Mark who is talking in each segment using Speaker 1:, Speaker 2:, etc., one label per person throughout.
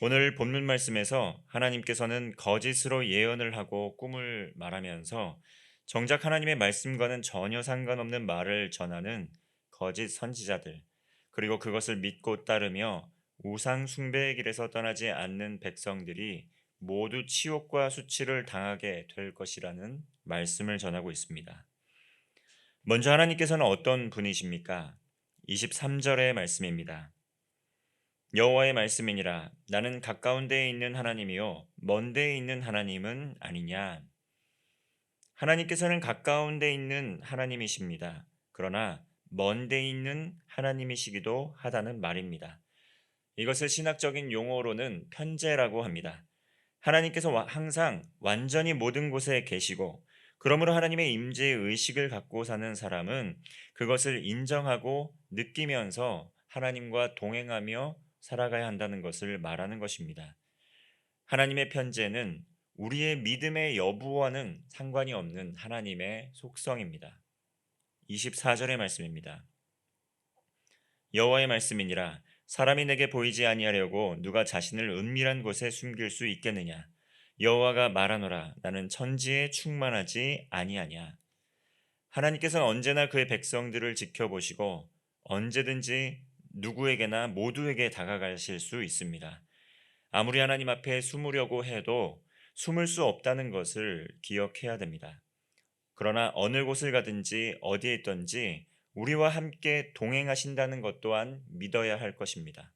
Speaker 1: 오늘 본문 말씀에서 하나님께서는 거짓으로 예언을 하고 꿈을 말하면서 정작 하나님의 말씀과는 전혀 상관없는 말을 전하는 거짓 선지자들, 그리고 그것을 믿고 따르며 우상 숭배의 길에서 떠나지 않는 백성들이 모두 치욕과 수치를 당하게 될 것이라는 말씀을 전하고 있습니다. 먼저 하나님께서는 어떤 분이십니까? 23절의 말씀입니다. 여호와의 말씀이니라. 나는 가까운 데에 있는 하나님이요 먼 데에 있는 하나님은 아니냐. 하나님께서는 가까운 데에 있는 하나님이십니다. 그러나 먼 데에 있는 하나님이시기도 하다는 말입니다. 이것을 신학적인 용어로는 편재라고 합니다. 하나님께서 항상 완전히 모든 곳에 계시고, 그러므로 하나님의 임재의 의식을 갖고 사는 사람은 그것을 인정하고 느끼면서 하나님과 동행하며 살아가야 한다는 것을 말하는 것입니다. 하나님의 편재는 우리의 믿음의 여부와는 상관이 없는 하나님의 속성입니다. 24절의 말씀입니다. 여호와의 말씀이니라. 사람이 내게 보이지 아니하려고 누가 자신을 은밀한 곳에 숨길 수 있겠느냐. 여호와가 말하노라. 나는 천지에 충만하지 아니하냐. 하나님께서는 언제나 그의 백성들을 지켜보시고 언제든지 누구에게나 모두에게 다가가실 수 있습니다. 아무리 하나님 앞에 숨으려고 해도 숨을 수 없다는 것을 기억해야 됩니다. 그러나 어느 곳을 가든지 어디에 있든지 우리와 함께 동행하신다는 것 또한 믿어야 할 것입니다.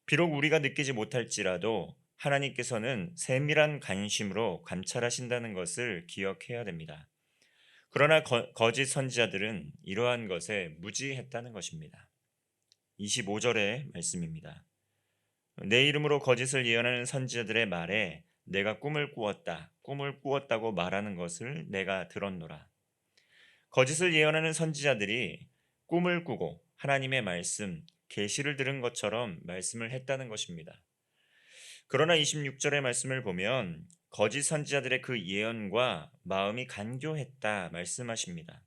Speaker 1: 비록 우리가 느끼지 못할지라도 하나님께서는 세밀한 관심으로 관찰하신다는 것을 기억해야 됩니다. 그러나 거짓 선지자들은 이러한 것에 무지했다는 것입니다. 25절의 말씀입니다. 내 이름으로 거짓을 예언하는 선지자들의 말에 내가 꿈을 꾸었다고 말하는 것을 내가 들었노라. 거짓을 예언하는 선지자들이 꿈을 꾸고 하나님의 말씀, 계시를 들은 것처럼 말씀을 했다는 것입니다. 그러나 26절의 말씀을 보면 거짓 선지자들의 그 예언과 마음이 간교했다 말씀하십니다.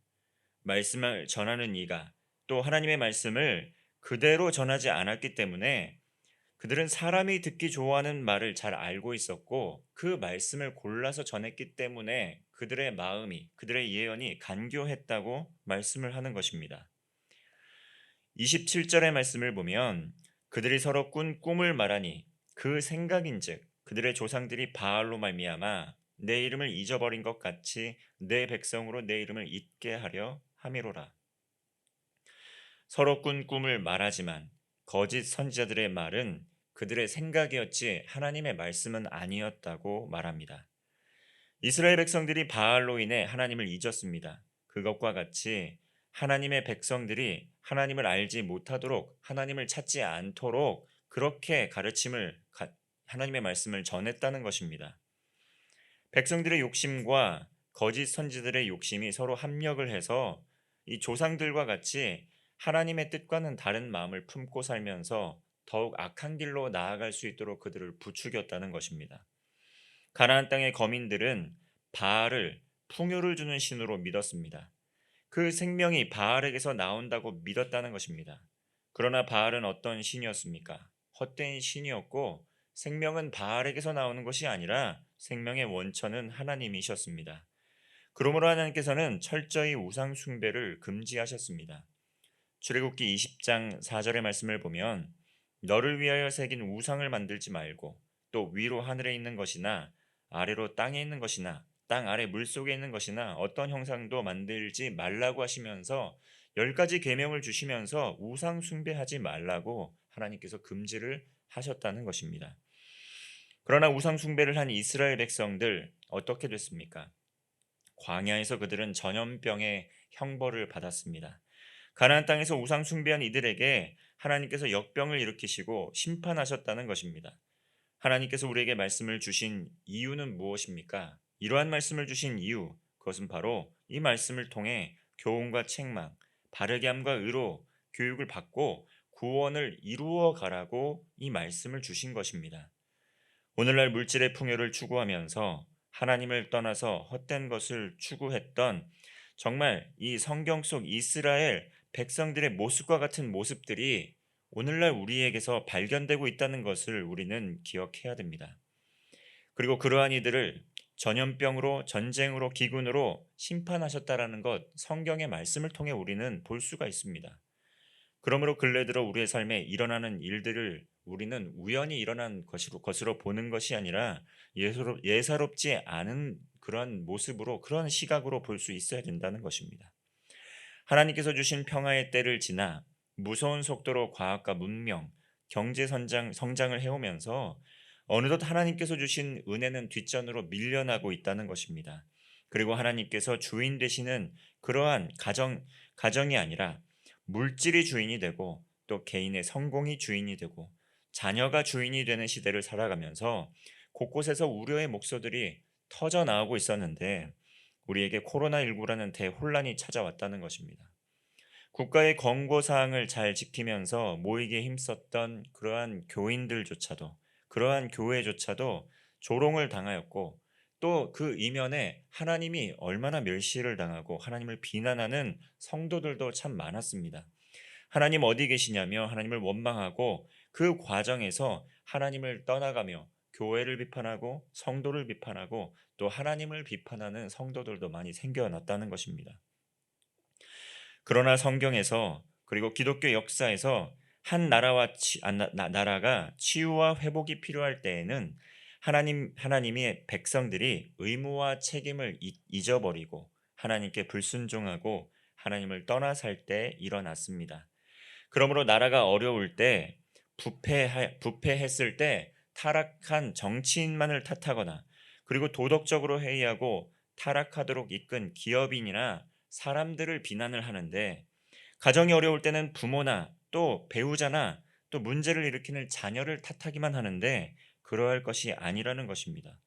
Speaker 1: 말씀을 전하는 이가 또 하나님의 말씀을 그대로 전하지 않았기 때문에 그들은 사람이 듣기 좋아하는 말을 잘 알고 있었고 그 말씀을 골라서 전했기 때문에 그들의 마음이, 그들의 예언이 간교했다고 말씀을 하는 것입니다. 27절의 말씀을 보면 그들이 서로 꾼 꿈을 말하니 그 생각인즉 그들의 조상들이 바알로 말미암아 내 이름을 잊어버린 것 같이 내 백성으로 내 이름을 잊게 하려 함이로라. 서로 꾼 꿈을 말하지만 거짓 선지자들의 말은 그들의 생각이었지 하나님의 말씀은 아니었다고 말합니다. 이스라엘 백성들이 바알로 인해 하나님을 잊었습니다. 그것과 같이 하나님의 백성들이 하나님을 알지 못하도록 하나님을 찾지 않도록 그렇게 하나님의 말씀을 전했다는 것입니다. 백성들의 욕심과 거짓 선지들의 욕심이 서로 합력을 해서 이 조상들과 같이 하나님의 뜻과는 다른 마음을 품고 살면서 더욱 악한 길로 나아갈 수 있도록 그들을 부추겼다는 것입니다. 가나안 땅의 거민들은 바알을 풍요를 주는 신으로 믿었습니다. 그 생명이 바알에게서 나온다고 믿었다는 것입니다. 그러나 바알은 어떤 신이었습니까? 헛된 신이었고 생명은 바알에게서 나오는 것이 아니라 생명의 원천은 하나님이셨습니다. 그러므로 하나님께서는 철저히 우상 숭배를 금지하셨습니다. 출애굽기 20장 4절의 말씀을 보면 너를 위하여 새긴 우상을 만들지 말고 또 위로 하늘에 있는 것이나 아래로 땅에 있는 것이나 땅 아래 물속에 있는 것이나 어떤 형상도 만들지 말라고 하시면서 10가지 계명을 주시면서 우상 숭배하지 말라고 하나님께서 금지를 하셨다는 것입니다. 그러나 우상 숭배를 한 이스라엘 백성들 어떻게 됐습니까? 광야에서 그들은 전염병의 형벌을 받았습니다. 가나안 땅에서 우상 숭배한 이들에게 하나님께서 역병을 일으키시고 심판하셨다는 것입니다. 하나님께서 우리에게 말씀을 주신 이유는 무엇입니까? 이러한 말씀을 주신 이유, 그것은 바로 이 말씀을 통해 교훈과 책망, 바르게 함과 의로 교육을 받고 구원을 이루어 가라고 이 말씀을 주신 것입니다. 오늘날 물질의 풍요를 추구하면서 하나님을 떠나서 헛된 것을 추구했던 정말 이 성경 속 이스라엘 백성들의 모습과 같은 모습들이 오늘날 우리에게서 발견되고 있다는 것을 우리는 기억해야 됩니다. 그리고 그러한 이들을 전염병으로, 전쟁으로, 기근으로 심판하셨다라는 것, 성경의 말씀을 통해 우리는 볼 수가 있습니다. 그러므로 근래 들어 우리의 삶에 일어나는 일들을 우리는 우연히 일어난 것으로 보는 것이 아니라 예사롭지 않은 그런 모습으로, 그런 시각으로 볼 수 있어야 된다는 것입니다. 하나님께서 주신 평화의 때를 지나 무서운 속도로 과학과 문명, 성장을 해오면서 어느덧 하나님께서 주신 은혜는 뒷전으로 밀려나고 있다는 것입니다. 그리고 하나님께서 주인 되시는 그러한 가정이 아니라 물질이 주인이 되고 또 개인의 성공이 주인이 되고 자녀가 주인이 되는 시대를 살아가면서 곳곳에서 우려의 목소들이 터져 나오고 있었는데 우리에게 코로나19라는 대혼란이 찾아왔다는 것입니다. 국가의 권고 사항을 잘 지키면서 모이게 힘썼던 그러한 교인들조차도, 그러한 교회조차도 조롱을 당하였고 또 그 이면에 하나님이 얼마나 멸시를 당하고 하나님을 비난하는 성도들도 참 많았습니다. 하나님 어디 계시냐며 하나님을 원망하고 그 과정에서 하나님을 떠나가며 교회를 비판하고 성도를 비판하고 또 하나님을 비판하는 성도들도 많이 생겨났다는 것입니다. 그러나 성경에서 그리고 기독교 역사에서 한 나라가 치유와 회복이 필요할 때에는 하나님의 백성들이 의무와 책임을 잊어버리고 하나님께 불순종하고 하나님을 떠나 살 때 일어났습니다. 그러므로 나라가 어려울 때 부패했을 때 타락한 정치인만을 탓하거나 그리고 도덕적으로 해이하고 타락하도록 이끈 기업인이나 사람들을 비난을 하는데 가정이 어려울 때는 부모나 또 배우자나 또 문제를 일으키는 자녀를 탓하기만 하는데 그러할 것이 아니라는 것입니다.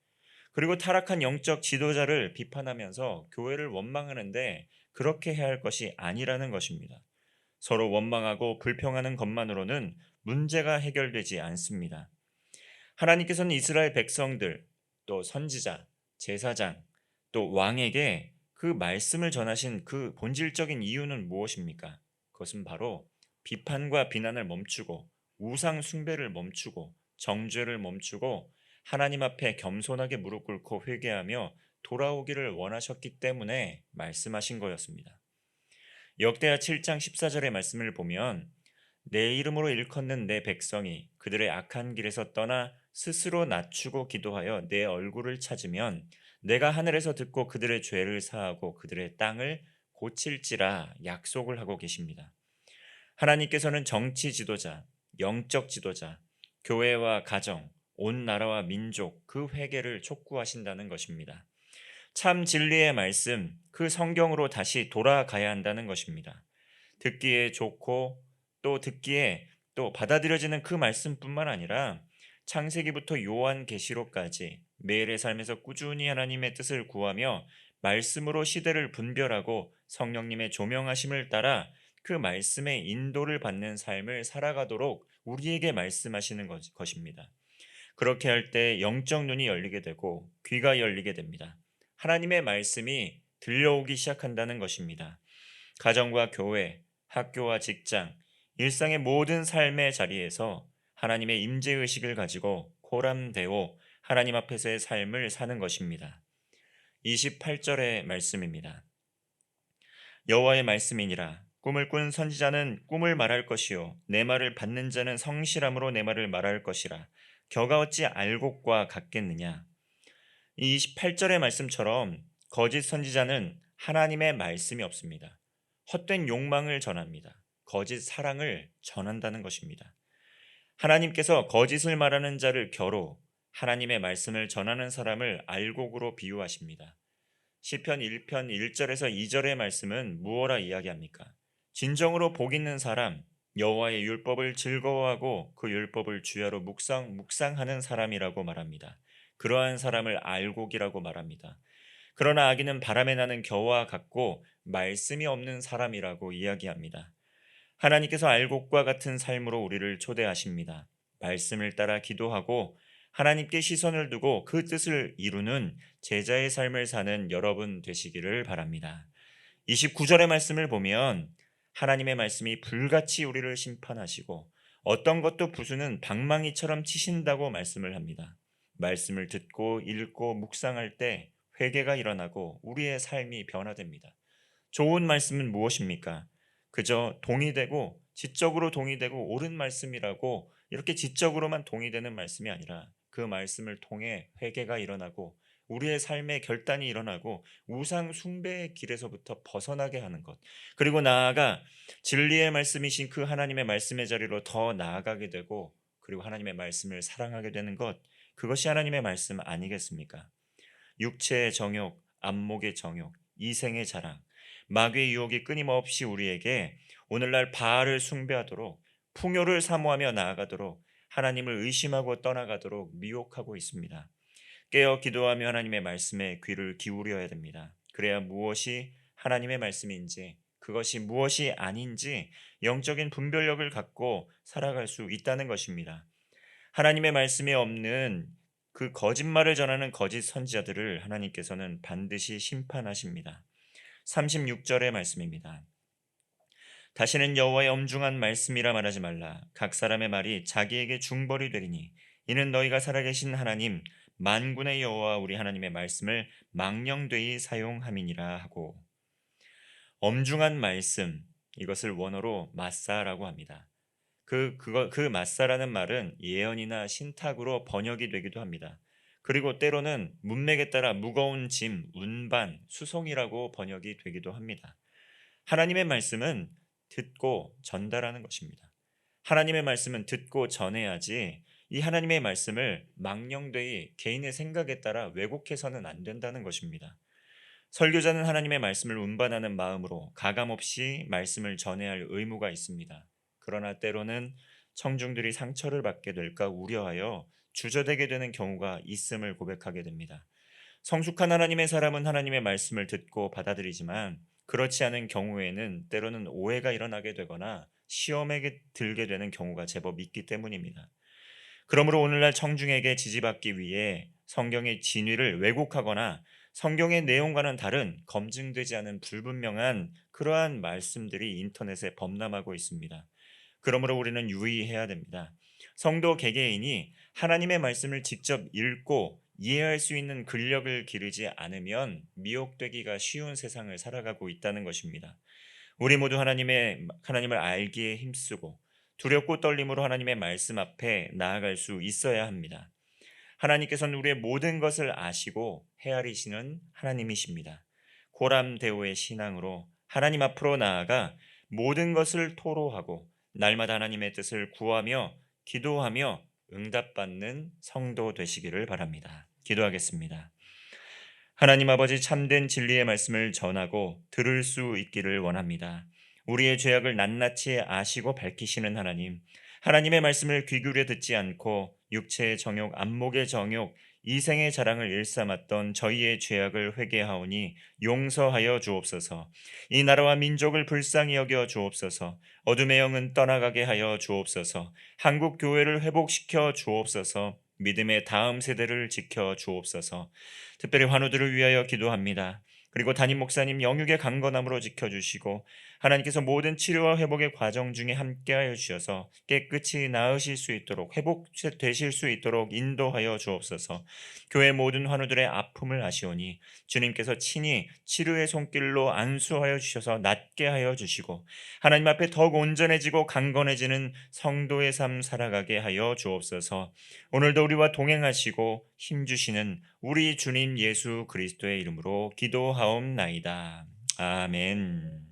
Speaker 1: 그리고 타락한 영적 지도자를 비판하면서 교회를 원망하는데 그렇게 해야 할 것이 아니라는 것입니다. 서로 원망하고 불평하는 것만으로는 문제가 해결되지 않습니다. 하나님께서는 이스라엘 백성들, 또 선지자, 제사장, 또 왕에게 그 말씀을 전하신 그 본질적인 이유는 무엇입니까? 그것은 바로 비판과 비난을 멈추고 우상 숭배를 멈추고 정죄를 멈추고 하나님 앞에 겸손하게 무릎 꿇고 회개하며 돌아오기를 원하셨기 때문에 말씀하신 거였습니다. 역대하 7장 14절의 말씀을 보면 내 이름으로 일컫는 내 백성이 그들의 악한 길에서 떠나 스스로 낮추고 기도하여 내 얼굴을 찾으면 내가 하늘에서 듣고 그들의 죄를 사하고 그들의 땅을 고칠지라 약속을 하고 계십니다. 하나님께서는 정치 지도자, 영적 지도자, 교회와 가정, 온 나라와 민족 그 회개를 촉구하신다는 것입니다. 참 진리의 말씀, 그 성경으로 다시 돌아가야 한다는 것입니다. 듣기에 좋고 또 듣기에 또 받아들여지는 그 말씀뿐만 아니라 창세기부터 요한계시록까지 매일의 삶에서 꾸준히 하나님의 뜻을 구하며 말씀으로 시대를 분별하고 성령님의 조명하심을 따라 그 말씀의 인도를 받는 삶을 살아가도록 우리에게 말씀하시는 것입니다. 그렇게 할 때 영적 눈이 열리게 되고 귀가 열리게 됩니다. 하나님의 말씀이 들려오기 시작한다는 것입니다. 가정과 교회, 학교와 직장, 일상의 모든 삶의 자리에서 하나님의 임재의식을 가지고 코람되오 하나님 앞에서의 삶을 사는 것입니다. 28절의 말씀입니다. 여호와의 말씀이니라. 꿈을 꾼 선지자는 꿈을 말할 것이요 내 말을 받는 자는 성실함으로 내 말을 말할 것이라. 겨가 어찌 알곡과 같겠느냐. 이 28절의 말씀처럼 거짓 선지자는 하나님의 말씀이 없습니다. 헛된 욕망을 전합니다. 거짓 사랑을 전한다는 것입니다. 하나님께서 거짓을 말하는 자를 겨루 하나님의 말씀을 전하는 사람을 알곡으로 비유하십니다. 시편 1편 1절에서 2절의 말씀은 무엇라 이야기합니까? 진정으로 복 있는 사람, 여호와의 율법을 즐거워하고 그 율법을 주야로 묵상하는 사람이라고 말합니다. 그러한 사람을 알곡이라고 말합니다. 그러나 악인은 바람에 나는 겨와 같고 말씀이 없는 사람이라고 이야기합니다. 하나님께서 알곡과 같은 삶으로 우리를 초대하십니다. 말씀을 따라 기도하고 하나님께 시선을 두고 그 뜻을 이루는 제자의 삶을 사는 여러분 되시기를 바랍니다. 29절의 말씀을 보면 하나님의 말씀이 불같이 우리를 심판하시고 어떤 것도 부수는 방망이처럼 치신다고 말씀을 합니다. 말씀을 듣고 읽고 묵상할 때 회개가 일어나고 우리의 삶이 변화됩니다. 좋은 말씀은 무엇입니까? 그저 동의되고 지적으로 동의되고 옳은 말씀이라고 이렇게 지적으로만 동의되는 말씀이 아니라 그 말씀을 통해 회개가 일어나고 우리의 삶의 결단이 일어나고 우상 숭배의 길에서부터 벗어나게 하는 것. 그리고 나아가 진리의 말씀이신 그 하나님의 말씀의 자리로 더 나아가게 되고 그리고 하나님의 말씀을 사랑하게 되는 것. 그것이 하나님의 말씀 아니겠습니까? 육체의 정욕, 안목의 정욕, 이생의 자랑, 마귀의 유혹이 끊임없이 우리에게 오늘날 바알을 숭배하도록 풍요를 사모하며 나아가도록 하나님을 의심하고 떠나가도록 미혹하고 있습니다. 깨어 기도하며 하나님의 말씀에 귀를 기울여야 됩니다. 그래야 무엇이 하나님의 말씀인지 그것이 무엇이 아닌지 영적인 분별력을 갖고 살아갈 수 있다는 것입니다. 하나님의 말씀이 없는 그 거짓말을 전하는 거짓 선지자들을 하나님께서는 반드시 심판하십니다. 36절의 말씀입니다. 다시는 여호와의 엄중한 말씀이라 말하지 말라. 각 사람의 말이 자기에게 중벌이 되리니 이는 너희가 살아계신 하나님 만군의 여호와 우리 하나님의 말씀을 망령되이 사용함이니라 하고, 엄중한 말씀, 이것을 원어로 마사라고 합니다. 그 마사라는 말은 예언이나 신탁으로 번역이 되기도 합니다. 그리고 때로는 문맥에 따라 무거운 짐, 운반, 수송이라고 번역이 되기도 합니다. 하나님의 말씀은 듣고 전달하는 것입니다. 하나님의 말씀은 듣고 전해야지 이 하나님의 말씀을 망령되이 개인의 생각에 따라 왜곡해서는 안 된다는 것입니다. 설교자는 하나님의 말씀을 운반하는 마음으로 가감없이 말씀을 전해야 할 의무가 있습니다. 그러나 때로는 청중들이 상처를 받게 될까 우려하여 주저되게 되는 경우가 있음을 고백하게 됩니다. 성숙한 하나님의 사람은 하나님의 말씀을 듣고 받아들이지만 그렇지 않은 경우에는 때로는 오해가 일어나게 되거나 시험에 들게 되는 경우가 제법 있기 때문입니다. 그러므로 오늘날 청중에게 지지받기 위해 성경의 진위를 왜곡하거나 성경의 내용과는 다른 검증되지 않은 불분명한 그러한 말씀들이 인터넷에 범람하고 있습니다. 그러므로 우리는 유의해야 됩니다. 성도 개개인이 하나님의 말씀을 직접 읽고 이해할 수 있는 근력을 기르지 않으면 미혹되기가 쉬운 세상을 살아가고 있다는 것입니다. 우리 모두 하나님을 알기에 힘쓰고 두렵고 떨림으로 하나님의 말씀 앞에 나아갈 수 있어야 합니다. 하나님께서는 우리의 모든 것을 아시고 헤아리시는 하나님이십니다. 고람대오의 신앙으로 하나님 앞으로 나아가 모든 것을 토로하고 날마다 하나님의 뜻을 구하며 기도하며 응답받는 성도 되시기를 바랍니다. 기도하겠습니다. 하나님 아버지, 참된 진리의 말씀을 전하고 들을 수 있기를 원합니다. 우리의 죄악을 낱낱이 아시고 밝히시는 하나님, 하나님의 말씀을 귀 기울여 듣지 않고 육체의 정욕, 안목의 정욕, 이생의 자랑을 일삼았던 저희의 죄악을 회개하오니 용서하여 주옵소서. 이 나라와 민족을 불쌍히 여겨 주옵소서. 어둠의 영은 떠나가게 하여 주옵소서. 한국 교회를 회복시켜 주옵소서. 믿음의 다음 세대를 지켜 주옵소서. 특별히 환우들을 위하여 기도합니다. 그리고 담임 목사님 영육의 강건함으로 지켜주시고 하나님께서 모든 치료와 회복의 과정 중에 함께하여 주셔서 깨끗이 나으실 수 있도록 회복되실 수 있도록 인도하여 주옵소서. 교회 모든 환우들의 아픔을 아시오니 주님께서 친히 치료의 손길로 안수하여 주셔서 낫게 하여 주시고 하나님 앞에 더욱 온전해지고 강건해지는 성도의 삶 살아가게 하여 주옵소서. 오늘도 우리와 동행하시고 힘주시는 우리 주님 예수 그리스도의 이름으로 기도하옵나이다. 아멘.